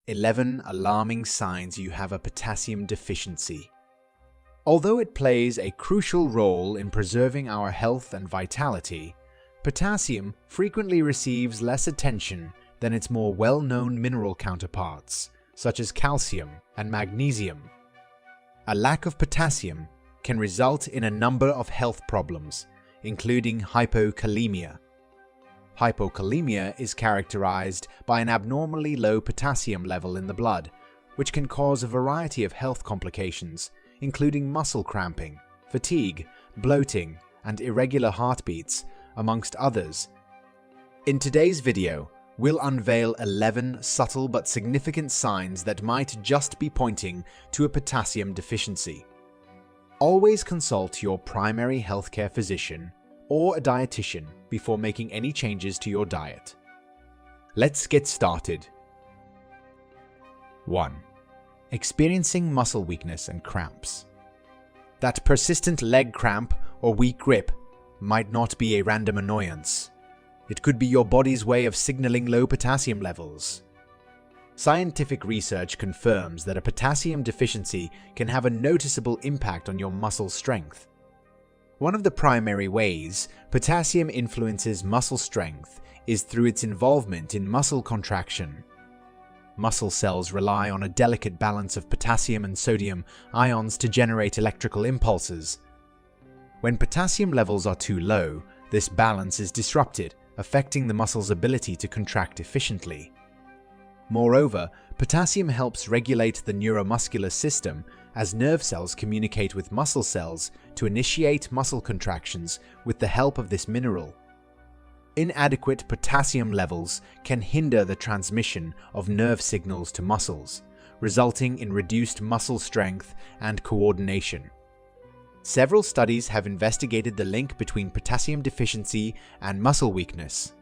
11 alarming signs you have a potassium deficiency. Although it plays a crucial role in preserving our health and vitality, potassium frequently receives less attention than its more well-known mineral counterparts, such as calcium and magnesium. A lack of potassium can result in a number of health problems, including hypokalemia. Hypokalemia is characterized by an abnormally low potassium level in the blood, which can cause a variety of health complications, including muscle cramping, fatigue, bloating, and irregular heartbeats, amongst others. In today's video, we'll unveil 11 subtle but significant signs that might just be pointing to a potassium deficiency. Always consult your primary healthcare physician or a dietitian before making any changes to your diet. Let's get started. 1. Experiencing muscle weakness and cramps. That persistent leg cramp or weak grip might not be a random annoyance. It could be your body's way of signaling low potassium levels. Scientific research confirms that a potassium deficiency can have a noticeable impact on your muscle strength. One of the primary ways potassium influences muscle strength is through its involvement in muscle contraction. Muscle cells rely on a delicate balance of potassium and sodium ions to generate electrical impulses. When potassium levels are too low, this balance is disrupted, affecting the muscle's ability to contract efficiently. Moreover, potassium helps regulate the neuromuscular system as nerve cells communicate with muscle cells to initiate muscle contractions with the help of this mineral. Inadequate potassium levels can hinder the transmission of nerve signals to muscles, resulting in reduced muscle strength and coordination. Several studies have investigated the link between potassium deficiency and muscle weakness.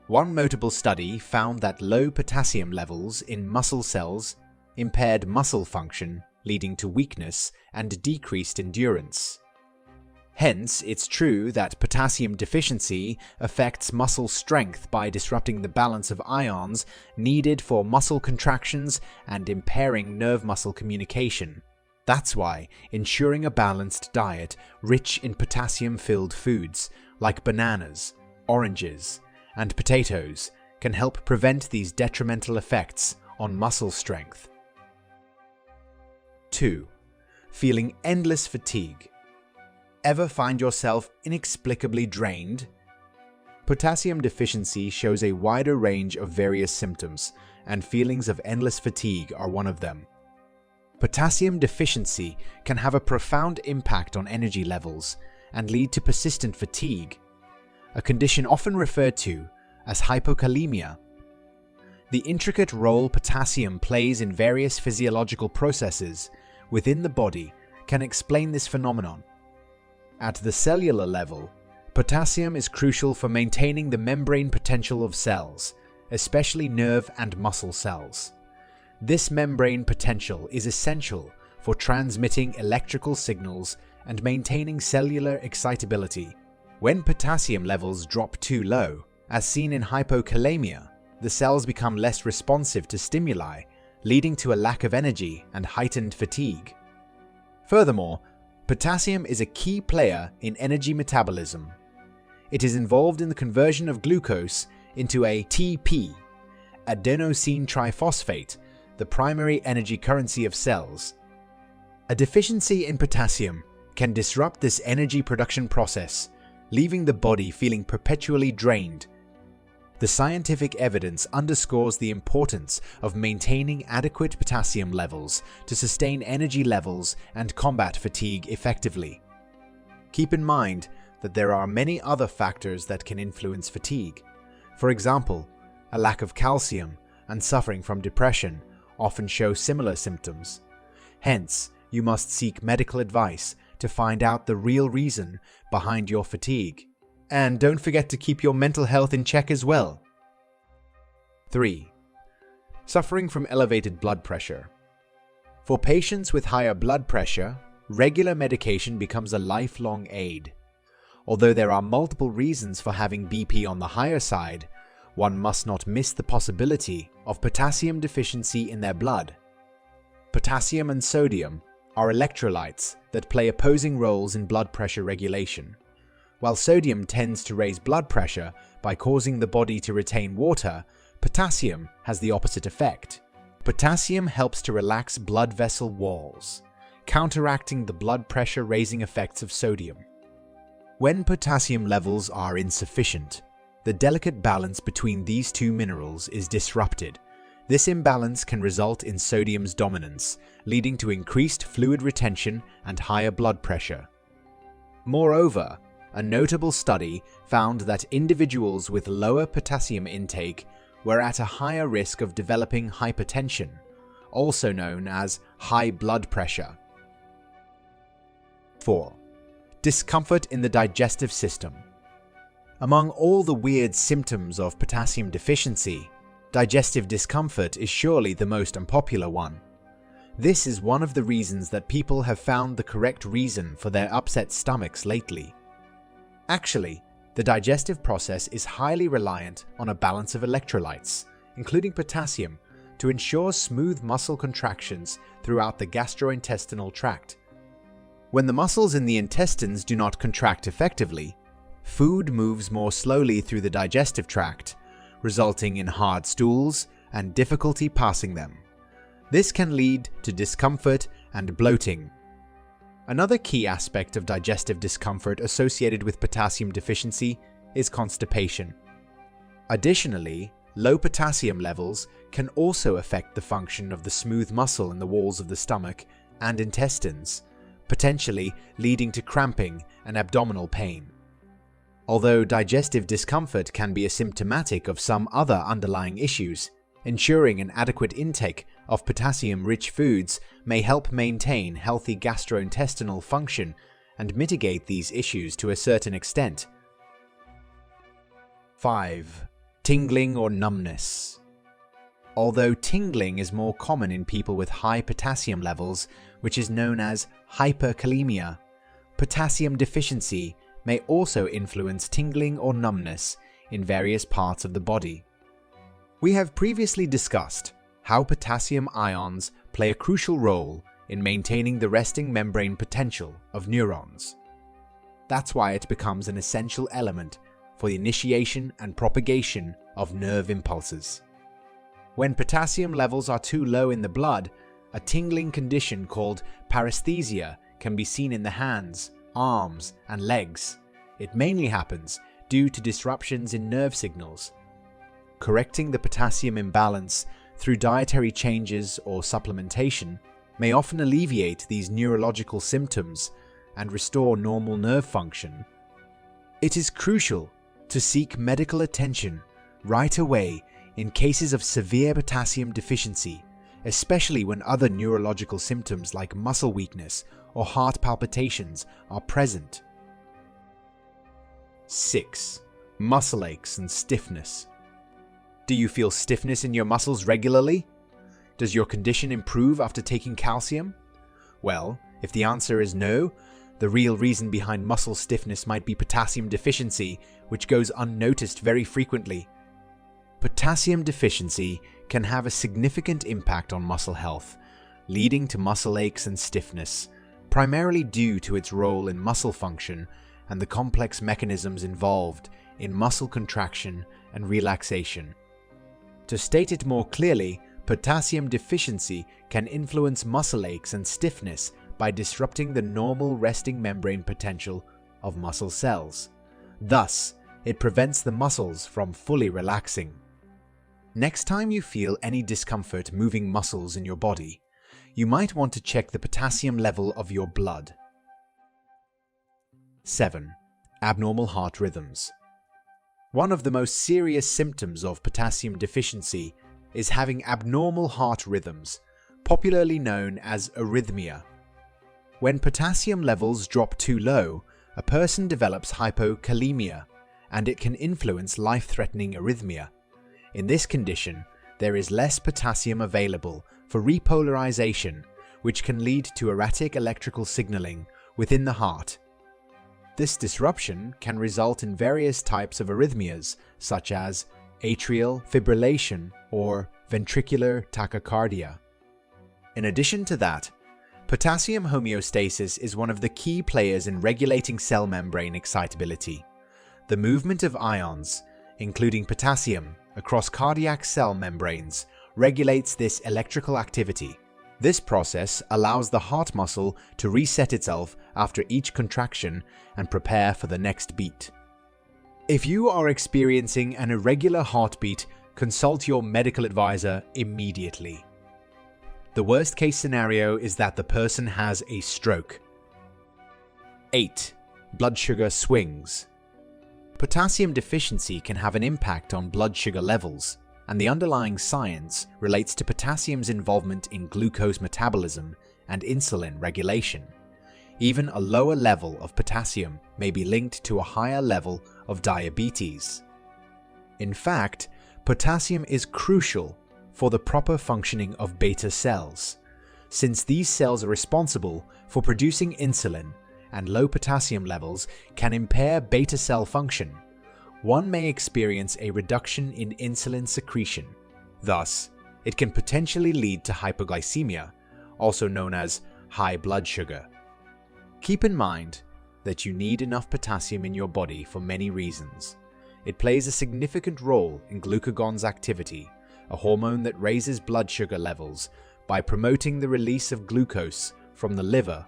One notable study found that low potassium levels in muscle cells impaired muscle function, leading to weakness and decreased endurance. Hence, it's true that potassium deficiency affects muscle strength by disrupting the balance of ions needed for muscle contractions and impairing nerve-muscle communication. That's why ensuring a balanced diet rich in potassium-filled foods like bananas, oranges, and potatoes can help prevent these detrimental effects on muscle strength. 2. Feeling endless fatigue. Ever find yourself inexplicably drained? Potassium deficiency shows a wider range of various symptoms, and feelings of endless fatigue are one of them. Potassium deficiency can have a profound impact on energy levels and lead to persistent fatigue, a condition often referred to as hypokalemia. The intricate role potassium plays in various physiological processes within the body can explain this phenomenon. At the cellular level, potassium is crucial for maintaining the membrane potential of cells, especially nerve and muscle cells. This membrane potential is essential for transmitting electrical signals and maintaining cellular excitability. When potassium levels drop too low, as seen in hypokalemia, the cells become less responsive to stimuli, leading to a lack of energy and heightened fatigue. Furthermore, potassium is a key player in energy metabolism. It is involved in the conversion of glucose into ATP, adenosine triphosphate, the primary energy currency of cells. A deficiency in potassium can disrupt this energy production process, leaving the body feeling perpetually drained. The scientific evidence underscores the importance of maintaining adequate potassium levels to sustain energy levels and combat fatigue effectively. Keep in mind that there are many other factors that can influence fatigue. For example, a lack of calcium and suffering from depression often show similar symptoms. Hence, you must seek medical advice to find out the real reason behind your fatigue. And don't forget to keep your mental health in check as well. 3. Suffering from elevated blood pressure. For patients with higher blood pressure, regular medication becomes a lifelong aid. Although there are multiple reasons for having BP on the higher side, one must not miss the possibility of potassium deficiency in their blood. Potassium and sodium are electrolytes that play opposing roles in blood pressure regulation. While sodium tends to raise blood pressure by causing the body to retain water, potassium has the opposite effect. Potassium helps to relax blood vessel walls, counteracting the blood pressure raising effects of sodium. When potassium levels are insufficient, the delicate balance between these two minerals is disrupted. This imbalance can result in sodium's dominance, leading to increased fluid retention and higher blood pressure. Moreover, a notable study found that individuals with lower potassium intake were at a higher risk of developing hypertension, also known as high blood pressure. 4. Discomfort in the digestive system. Among all the weird symptoms of potassium deficiency, digestive discomfort is surely the most unpopular one. This is one of the reasons that people have found the correct reason for their upset stomachs lately. Actually, the digestive process is highly reliant on a balance of electrolytes, including potassium, to ensure smooth muscle contractions throughout the gastrointestinal tract. When the muscles in the intestines do not contract effectively, food moves more slowly through the digestive tract, resulting in hard stools and difficulty passing them. This can lead to discomfort and bloating. Another key aspect of digestive discomfort associated with potassium deficiency is constipation. Additionally, low potassium levels can also affect the function of the smooth muscle in the walls of the stomach and intestines, potentially leading to cramping and abdominal pain. Although digestive discomfort can be asymptomatic of some other underlying issues, ensuring an adequate intake of potassium-rich foods may help maintain healthy gastrointestinal function and mitigate these issues to a certain extent. 5. Tingling or numbness. Although tingling is more common in people with high potassium levels, which is known as hyperkalemia, potassium deficiency may also influence tingling or numbness in various parts of the body. We have previously discussed how potassium ions play a crucial role in maintaining the resting membrane potential of neurons. That's why it becomes an essential element for the initiation and propagation of nerve impulses. When potassium levels are too low in the blood, a tingling condition called paresthesia can be seen in the hands, arms, and legs. It mainly happens due to disruptions in nerve signals. Correcting the potassium imbalance through dietary changes or supplementation may often alleviate these neurological symptoms and restore normal nerve function. It is crucial to seek medical attention right away in cases of severe potassium deficiency, especially when other neurological symptoms like muscle weakness or heart palpitations are present. 6. Muscle aches and stiffness. Do you feel stiffness in your muscles regularly? Does your condition improve after taking calcium? Well, if the answer is no, the real reason behind muscle stiffness might be potassium deficiency, which goes unnoticed very frequently. Potassium deficiency can have a significant impact on muscle health, leading to muscle aches and stiffness, primarily due to its role in muscle function and the complex mechanisms involved in muscle contraction and relaxation. To state it more clearly, potassium deficiency can influence muscle aches and stiffness by disrupting the normal resting membrane potential of muscle cells. Thus, it prevents the muscles from fully relaxing. Next time you feel any discomfort moving muscles in your body, you might want to check the potassium level of your blood. 7. Abnormal heart rhythms. One of the most serious symptoms of potassium deficiency is having abnormal heart rhythms, popularly known as arrhythmia. When potassium levels drop too low, a person develops hypokalemia, and it can influence life-threatening arrhythmia. In this condition, there is less potassium available for repolarization, which can lead to erratic electrical signaling within the heart. This disruption can result in various types of arrhythmias, such as atrial fibrillation, or ventricular tachycardia. In addition to that, potassium homeostasis is one of the key players in regulating cell membrane excitability. The movement of ions, including potassium, across cardiac cell membranes regulates this electrical activity. This process allows the heart muscle to reset itself after each contraction and prepare for the next beat. If you are experiencing an irregular heartbeat, consult your medical advisor immediately. The worst case scenario is that the person has a stroke. 8. Blood sugar swings. Potassium deficiency can have an impact on blood sugar levels, and the underlying science relates to potassium's involvement in glucose metabolism and insulin regulation. Even a lower level of potassium may be linked to a higher level of diabetes. In fact, potassium is crucial for the proper functioning of beta cells, since these cells are responsible for producing insulin, and low potassium levels can impair beta cell function. One may experience a reduction in insulin secretion. Thus, it can potentially lead to hypoglycemia, also known as high blood sugar. Keep in mind that you need enough potassium in your body for many reasons. It plays a significant role in glucagon's activity, a hormone that raises blood sugar levels by promoting the release of glucose from the liver.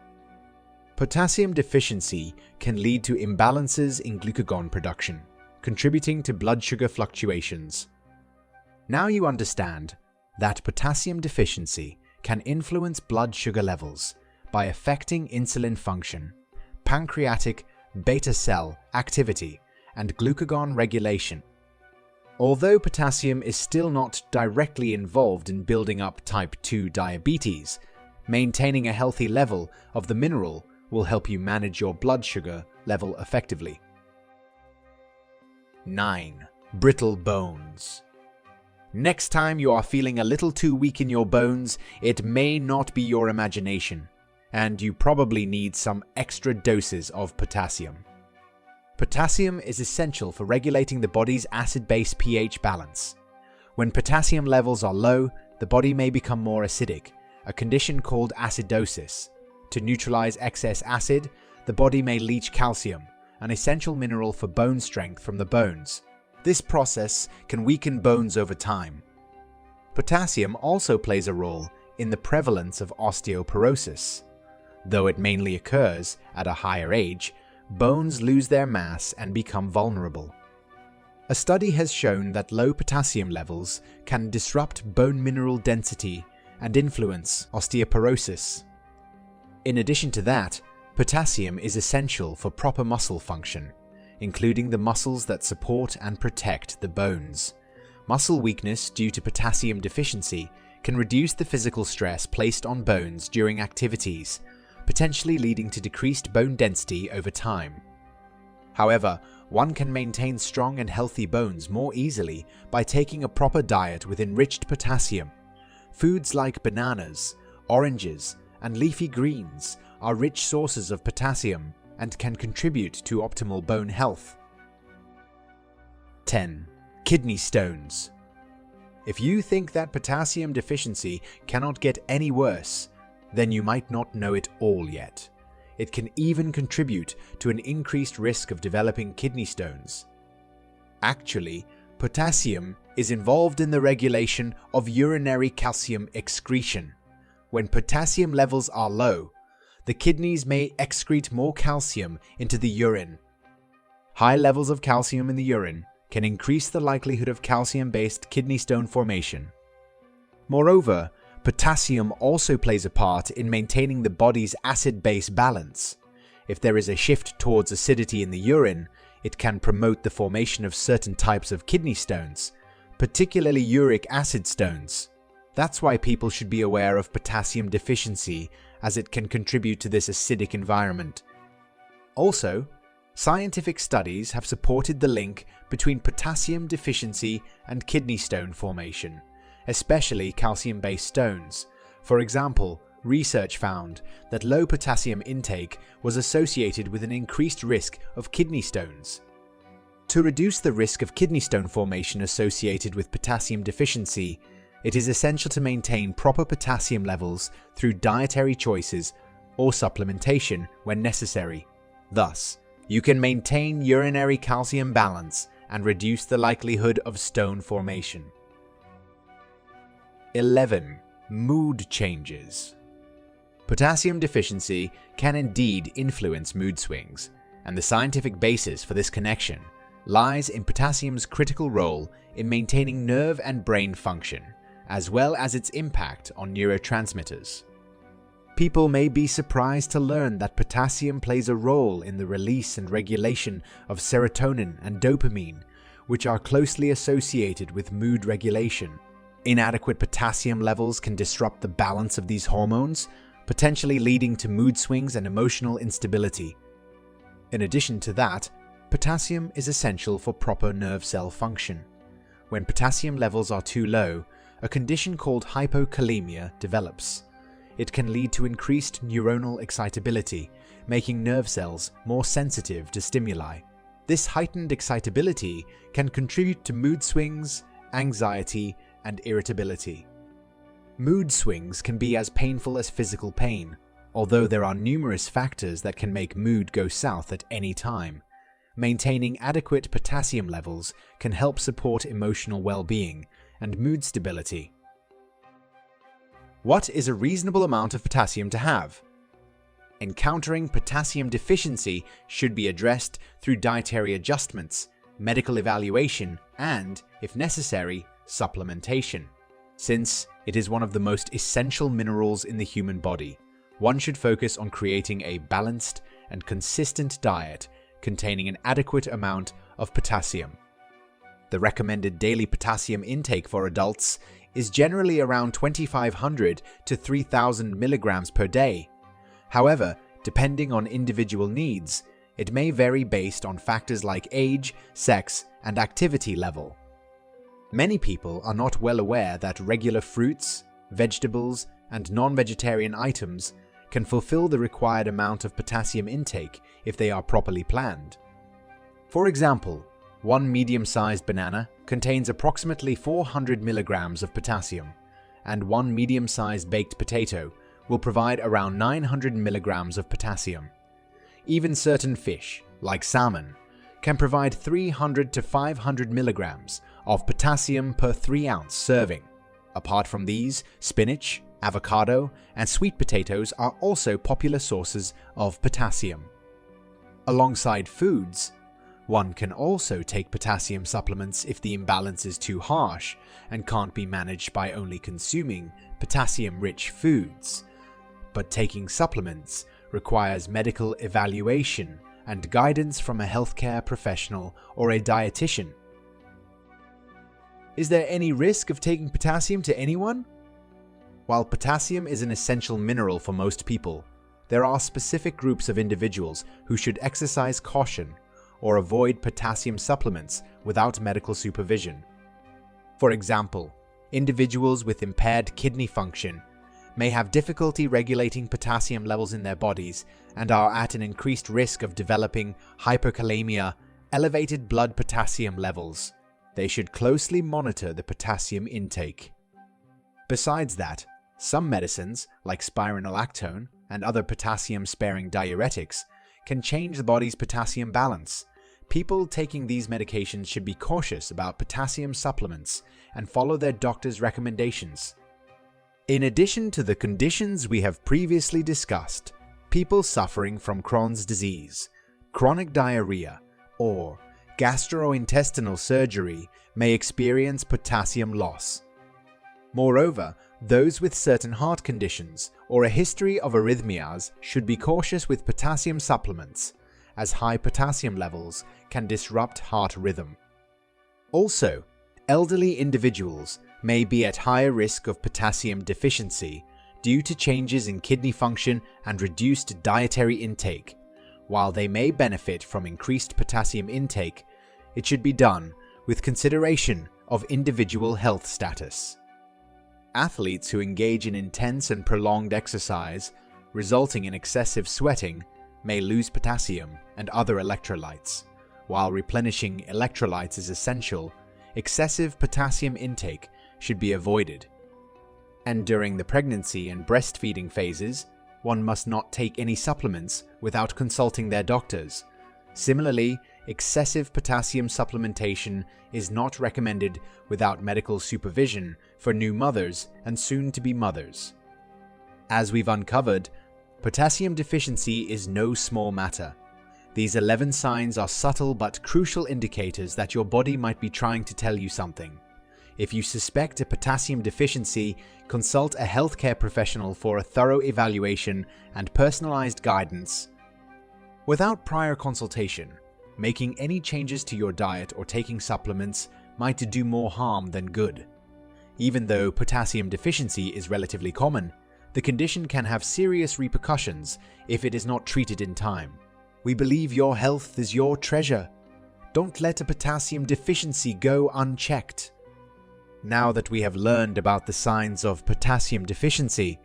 Potassium deficiency can lead to imbalances in glucagon production, contributing to blood sugar fluctuations. Now you understand that potassium deficiency can influence blood sugar levels by affecting insulin function, pancreatic beta cell activity, and glucagon regulation. Although potassium is still not directly involved in building up type 2 diabetes, maintaining a healthy level of the mineral will help you manage your blood sugar level effectively. 9. Brittle bones. Next time you are feeling a little too weak in your bones, it may not be your imagination, and you probably need some extra doses of potassium. Potassium is essential for regulating the body's acid-base pH balance. When potassium levels are low, the body may become more acidic, a condition called acidosis. To neutralize excess acid, the body may leach calcium, an essential mineral for bone strength from the bones. This process can weaken bones over time. Potassium also plays a role in the prevalence of osteoporosis. Though it mainly occurs at a higher age, bones lose their mass and become vulnerable. A study has shown that low potassium levels can disrupt bone mineral density and influence osteoporosis. In addition to that, potassium is essential for proper muscle function, including the muscles that support and protect the bones. Muscle weakness due to potassium deficiency can reduce the physical stress placed on bones during activities, potentially leading to decreased bone density over time. However, one can maintain strong and healthy bones more easily by taking a proper diet with enriched potassium. Foods like bananas, oranges, and leafy greens are rich sources of potassium and can contribute to optimal bone health. 10. Kidney stones. If you think that potassium deficiency cannot get any worse, then you might not know it all yet. It can even contribute to an increased risk of developing kidney stones. Actually, potassium is involved in the regulation of urinary calcium excretion. When potassium levels are low, the kidneys may excrete more calcium into the urine. High levels of calcium in the urine can increase the likelihood of calcium-based kidney stone formation. Moreover, potassium also plays a part in maintaining the body's acid-base balance. If there is a shift towards acidity in the urine, it can promote the formation of certain types of kidney stones, particularly uric acid stones. That's why people should be aware of potassium deficiency, as it can contribute to this acidic environment. Also, scientific studies have supported the link between potassium deficiency and kidney stone formation, especially calcium-based stones. For example, research found that low potassium intake was associated with an increased risk of kidney stones. To reduce the risk of kidney stone formation associated with potassium deficiency, it is essential to maintain proper potassium levels through dietary choices or supplementation when necessary. Thus, you can maintain urinary calcium balance and reduce the likelihood of stone formation. 11. Mood changes. Potassium deficiency can indeed influence mood swings, and the scientific basis for this connection lies in potassium's critical role in maintaining nerve and brain function, as well as its impact on neurotransmitters. People may be surprised to learn that potassium plays a role in the release and regulation of serotonin and dopamine, which are closely associated with mood regulation. Inadequate potassium levels can disrupt the balance of these hormones, potentially leading to mood swings and emotional instability. In addition to that, potassium is essential for proper nerve cell function. When potassium levels are too low, a condition called hypokalemia develops. It can lead to increased neuronal excitability, making nerve cells more sensitive to stimuli. This heightened excitability can contribute to mood swings, anxiety, and irritability. Mood swings can be as painful as physical pain, although there are numerous factors that can make mood go south at any time. Maintaining adequate potassium levels can help support emotional well-being and mood stability. What is a reasonable amount of potassium to have? Encountering potassium deficiency should be addressed through dietary adjustments, medical evaluation, and, if necessary, supplementation. Since it is one of the most essential minerals in the human body, one should focus on creating a balanced and consistent diet containing an adequate amount of potassium. The recommended daily potassium intake for adults is generally around 2,500 to 3,000 milligrams per day. However, depending on individual needs, it may vary based on factors like age, sex, and activity level. Many people are not well aware that regular fruits, vegetables, and non-vegetarian items can fulfill the required amount of potassium intake if they are properly planned. For example, one medium-sized banana contains approximately 400 milligrams of potassium, and one medium-sized baked potato will provide around 900 milligrams of potassium. Even certain fish, like salmon, can provide 300 to 500 milligrams of potassium per 3-ounce serving. Apart from these, spinach, avocado, and sweet potatoes are also popular sources of potassium. Alongside foods, one can also take potassium supplements if the imbalance is too harsh and can't be managed by only consuming potassium-rich foods. But taking supplements requires medical evaluation and guidance from a healthcare professional or a dietitian. Is there any risk of taking potassium to anyone? While potassium is an essential mineral for most people, there are specific groups of individuals who should exercise caution or avoid potassium supplements without medical supervision. For example, individuals with impaired kidney function may have difficulty regulating potassium levels in their bodies and are at an increased risk of developing hypokalemia, elevated blood potassium levels. They should closely monitor the potassium intake. Besides that, some medicines, like spironolactone and other potassium-sparing diuretics, can change the body's potassium balance. People taking these medications should be cautious about potassium supplements and follow their doctor's recommendations. In addition to the conditions we have previously discussed, people suffering from Crohn's disease, chronic diarrhea, or gastrointestinal surgery may experience potassium loss. Moreover, those with certain heart conditions or a history of arrhythmias should be cautious with potassium supplements, as high potassium levels can disrupt heart rhythm. Also, elderly individuals may be at higher risk of potassium deficiency due to changes in kidney function and reduced dietary intake. While they may benefit from increased potassium intake, it should be done with consideration of individual health status. Athletes who engage in intense and prolonged exercise, resulting in excessive sweating, may lose potassium and other electrolytes, While replenishing electrolytes is essential, excessive potassium intake should be avoided. And during the pregnancy and breastfeeding phases, one must not take any supplements without consulting their doctors. Similarly, excessive potassium supplementation is not recommended without medical supervision for new mothers and soon-to-be mothers. As we've uncovered, potassium deficiency is no small matter. These 11 signs are subtle but crucial indicators that your body might be trying to tell you something. If you suspect a potassium deficiency, consult a healthcare professional for a thorough evaluation and personalized guidance. Without prior consultation, making any changes to your diet or taking supplements might do more harm than good. Even though potassium deficiency is relatively common, the condition can have serious repercussions if it is not treated in time. We believe your health is your treasure. Don't let a potassium deficiency go unchecked. Now that we have learned about the signs of potassium deficiency,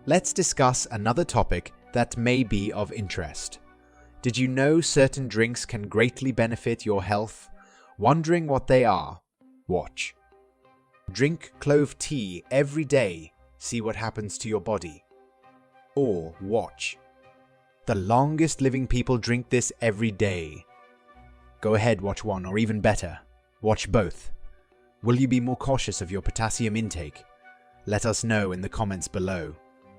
let's discuss another topic that may be of interest. Did you know certain drinks can greatly benefit your health? Wondering what they are? Watch. Drink clove tea every day. See what happens to your body. Or watch. The longest living people drink this every day. Go ahead, watch one, or even better, watch both. Will you be more cautious of your potassium intake? Let us know in the comments below.